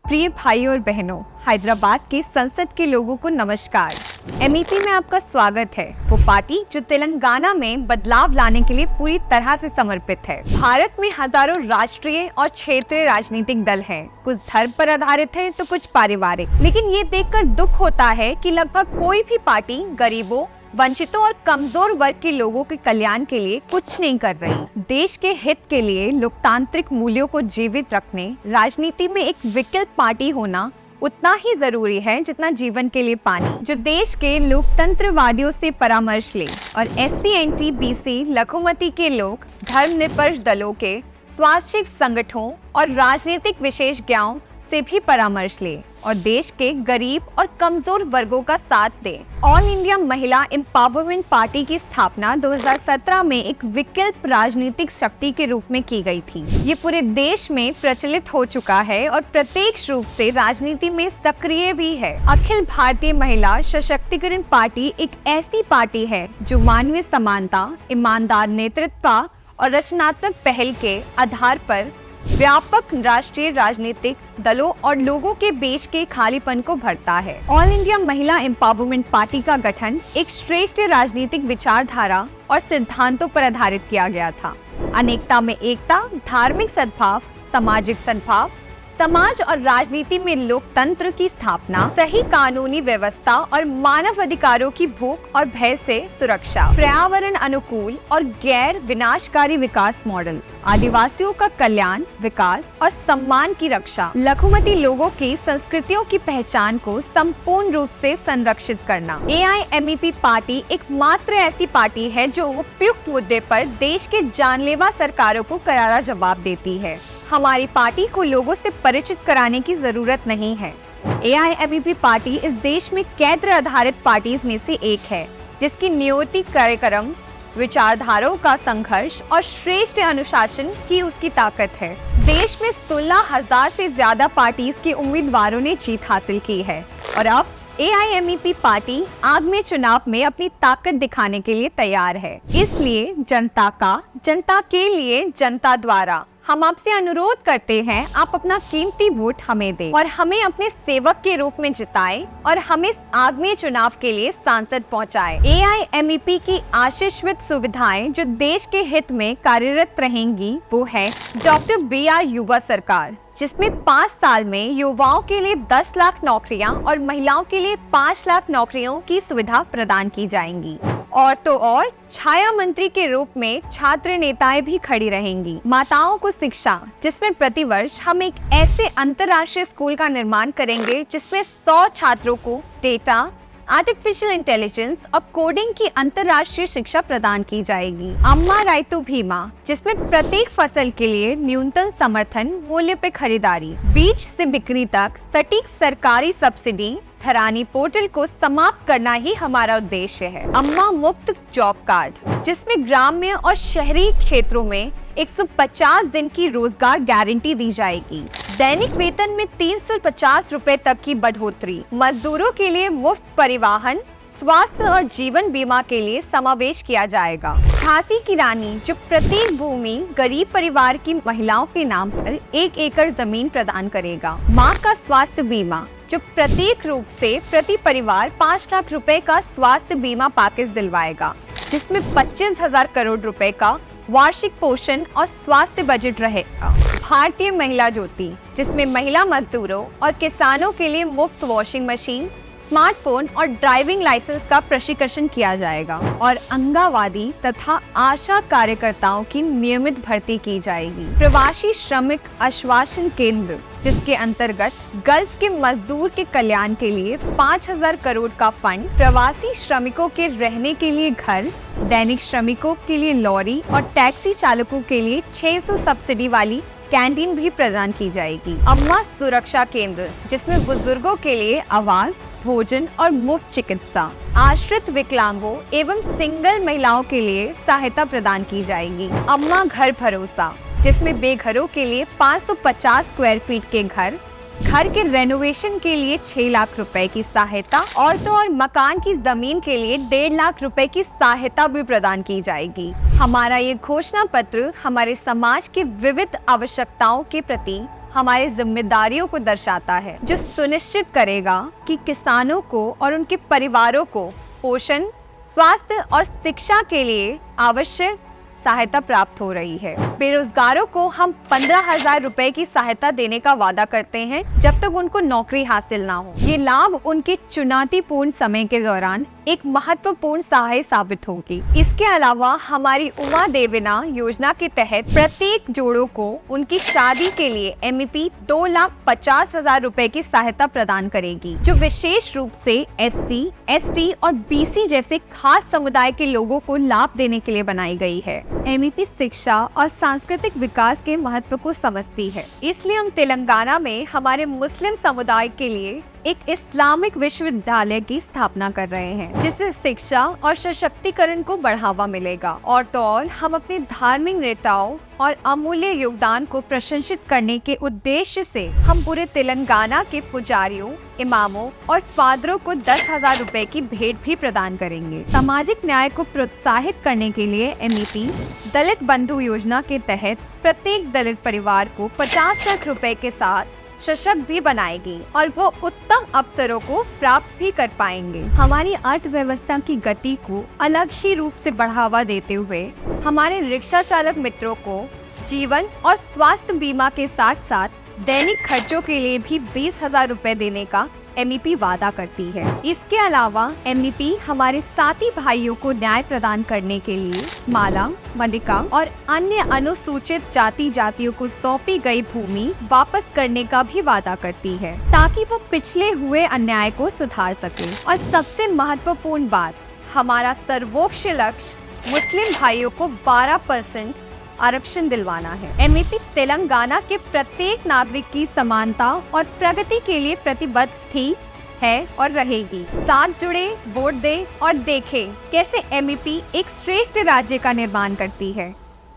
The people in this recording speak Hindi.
प्रिय भाई और बहनों, हैदराबाद के संसद के लोगों को नमस्कार। एमईपी में आपका स्वागत है। वो पार्टी जो तेलंगाना में बदलाव लाने के लिए पूरी तरह से समर्पित है। भारत में हजारों राष्ट्रीय और क्षेत्रीय राजनीतिक दल हैं। कुछ धर्म पर आधारित हैं तो कुछ पारिवारिक। लेकिन ये देखकर दुख होता है कि लगभग कोई भी पार्टी गरीबों, वंचितों और कमजोर वर्ग के लोगों के कल्याण के लिए कुछ नहीं कर रही। देश के हित के लिए लोकतांत्रिक मूल्यों को जीवित रखने राजनीति में एक विकल्प पार्टी होना उतना ही जरूरी है जितना जीवन के लिए पानी। जो देश के लोकतंत्रवादियों से परामर्श ले और SC, NT, BC, लघुमती के लोग, धर्मनिरपेक्ष दलों के, स्वैच्छिक संगठनों और राजनीतिक विशेषज्ञों से भी परामर्श ले और देश के गरीब और कमजोर वर्गों का साथ दे। ऑल इंडिया महिला एम्पावरमेंट पार्टी की स्थापना 2017 में एक विकल्प राजनीतिक शक्ति के रूप में की गई थी। ये पूरे देश में प्रचलित हो चुका है और प्रत्यक्ष रूप से राजनीति में सक्रिय भी है। अखिल भारतीय महिला सशक्तिकरण पार्टी एक ऐसी पार्टी है जो मानवीय समानता, ईमानदार नेतृत्व और रचनात्मक पहल के आधार पर व्यापक राष्ट्रीय राजनीतिक दलों और लोगों के बीच के खालीपन को भरता है। ऑल इंडिया महिला एम्पावरमेंट पार्टी का गठन एक श्रेष्ठ राजनीतिक विचारधारा और सिद्धांतों पर आधारित किया गया था। अनेकता में एकता, धार्मिक सद्भाव, सामाजिक सद्भाव, समाज और राजनीति में लोकतंत्र की स्थापना, सही कानूनी व्यवस्था और मानव अधिकारों की भूख और भय से सुरक्षा, पर्यावरण अनुकूल और गैर विनाशकारी विकास मॉडल, आदिवासियों का कल्याण, विकास और सम्मान की रक्षा, लघुमती लोगों की संस्कृतियों की पहचान को संपूर्ण रूप से संरक्षित करना। AIMEP पार्टी एकमात्र ऐसी पार्टी है जो उपयुक्त मुद्दे पर देश के जानलेवा सरकारों को करारा जवाब देती है। हमारी पार्टी को लोगों से परिचित कराने की जरूरत नहीं है। AIMEP पार्टी इस देश में केंद्र आधारित पार्टीज में से एक है जिसकी नियोजित कार्यक्रम, विचारधाराओं का संघर्ष और श्रेष्ठ अनुशासन की उसकी ताकत है। देश में 16,000 से ज्यादा पार्टीज के उम्मीदवारों ने जीत हासिल की है और अब AIMEP पार्टी आगामी चुनाव में अपनी ताकत दिखाने के लिए तैयार है। इसलिए जनता के लिए, जनता द्वारा हम आपसे अनुरोध करते हैं, आप अपना कीमती वोट हमें दें और हमें अपने सेवक के रूप में जिताएं और हमें आगामी चुनाव के लिए सांसद पहुंचाएं। AIMEP की आशीर्वाद सुविधाएं जो देश के हित में कार्यरत रहेंगी वो है डॉक्टर BR युवा सरकार, जिसमें 5 साल में युवाओं के लिए 10 लाख नौकरियां और महिलाओं के लिए 5 लाख नौकरियों की सुविधा प्रदान की जाएंगी। और तो और छाया मंत्री के रूप में छात्र नेताएं भी खड़ी रहेंगी। माताओं को शिक्षा, जिसमें प्रतिवर्ष हम एक ऐसे अंतर्राष्ट्रीय स्कूल का निर्माण करेंगे जिसमें 100 छात्रों को डेटा, आर्टिफिशियल इंटेलिजेंस और कोडिंग की अंतर्राष्ट्रीय शिक्षा प्रदान की जाएगी। अम्मा राइतु बीमा, जिसमें प्रत्येक फसल के लिए न्यूनतम समर्थन मूल्य पे खरीदारी, बीज से बिक्री तक सटीक सरकारी सब्सिडी, धरानी पोर्टल को समाप्त करना ही हमारा उद्देश्य है। अम्मा मुफ्त जॉब कार्ड, जिसमें ग्रामीण और शहरी क्षेत्रों में 150 दिन की रोजगार गारंटी दी जाएगी। दैनिक वेतन में 350 रुपए तक की बढ़ोतरी, मजदूरों के लिए मुफ्त परिवहन, स्वास्थ्य और जीवन बीमा के लिए समावेश किया जाएगा। झांसी की रानी, जो प्रत्येक भूमि गरीब परिवार की महिलाओं के नाम पर 1 एकड़ जमीन प्रदान करेगा। माँ का स्वास्थ्य बीमा, जो प्रत्येक रूप से प्रति परिवार 5 लाख रुपए का स्वास्थ्य बीमा पैकेज दिलवाएगा, जिसमें 25,000 करोड़ रुपए का वार्षिक पोषण और स्वास्थ्य बजट रहेगा। भारतीय महिला ज्योति, जिसमें महिला मजदूरों और किसानों के लिए मुफ्त वॉशिंग मशीन, स्मार्टफोन और ड्राइविंग लाइसेंस का प्रशिक्षण किया जाएगा और अंगनवाड़ी तथा आशा कार्यकर्ताओं की नियमित भर्ती की जाएगी। प्रवासी श्रमिक आश्वासन केंद्र, जिसके अंतर्गत गल्फ के मजदूर के कल्याण के लिए 5,000 करोड़ का फंड, प्रवासी श्रमिकों के रहने के लिए घर, दैनिक श्रमिकों के लिए लॉरी और टैक्सी चालकों के लिए 600 सब्सिडी वाली कैंटीन भी प्रदान की जाएगी। अम्मा सुरक्षा केंद्र, जिसमें बुजुर्गों के लिए आवास, भोजन और मुफ्त चिकित्सा, आश्रित विकलांगों एवं सिंगल महिलाओं के लिए सहायता प्रदान की जाएगी। अम्मा घर भरोसा, जिसमें बेघरों के लिए 550 स्क्वायर फीट के घर, घर के रेनोवेशन के लिए 6 लाख रुपए की सहायता, औरतों और मकान की जमीन के लिए 1.5 लाख रुपए की सहायता भी प्रदान की जाएगी। हमारा ये घोषणा पत्र हमारे समाज की विविध आवश्यकताओं के प्रति हमारी जिम्मेदारियों को दर्शाता है, जो सुनिश्चित करेगा कि किसानों को और उनके परिवारों को पोषण, स्वास्थ्य और शिक्षा के लिए आवश्यक सहायता प्राप्त हो रही है। बेरोजगारों को हम 15,000 रुपए की सहायता देने का वादा करते हैं जब तक उनको नौकरी हासिल ना हो। ये लाभ उनके चुनौतीपूर्ण समय के दौरान एक महत्वपूर्ण सहाय साबित होगी। इसके अलावा हमारी उमा देवीना योजना के तहत प्रत्येक जोड़ों को उनकी शादी के लिए MEP 2,50,000 रुपए की सहायता प्रदान करेगी, जो विशेष रूप से SC, ST और BC जैसे खास समुदाय के लोगों को लाभ देने के लिए बनाई गई है। MEP शिक्षा और सांस्कृतिक विकास के महत्व को समझती है, इसलिए हम तेलंगाना में हमारे मुस्लिम समुदाय के लिए एक इस्लामिक विश्वविद्यालय की स्थापना कर रहे हैं, जिससे शिक्षा और सशक्तिकरण को बढ़ावा मिलेगा। और तो और हम अपने धार्मिक नेताओं और अमूल्य योगदान को प्रशंसित करने के उद्देश्य से हम पूरे तेलंगाना के पुजारियों, इमामों और फादरों को 10,000 रुपए की भेंट भी प्रदान करेंगे। सामाजिक न्याय को प्रोत्साहित करने के लिए MEP दलित बंधु योजना के तहत प्रत्येक दलित परिवार को 50 लाख रुपए के साथ सशक्त भी बनाएगी और वो उत्तम अवसरों को प्राप्त भी कर पाएंगे। हमारी अर्थव्यवस्था की गति को अलग ही रूप से बढ़ावा देते हुए हमारे रिक्शा चालक मित्रों को जीवन और स्वास्थ्य बीमा के साथ साथ दैनिक खर्चों के लिए भी 20,000 रुपए देने का MEP वादा करती है। इसके अलावा MEP हमारे साथी भाइयों को न्याय प्रदान करने के लिए माला, मलिका और अन्य अनुसूचित जातियों को सौंपी गई भूमि वापस करने का भी वादा करती है, ताकि वो पिछले हुए अन्याय को सुधार सके। और सबसे महत्वपूर्ण बात, हमारा सर्वोच्च लक्ष्य मुस्लिम भाइयों को 12% आरक्षण दिलवाना है। MEP तेलंगाना के प्रत्येक नागरिक की समानता और प्रगति के लिए प्रतिबद्ध थी, है और रहेगी। साथ जुड़े, वोट दे और देखें कैसे MEP एक श्रेष्ठ राज्य का निर्माण करती है।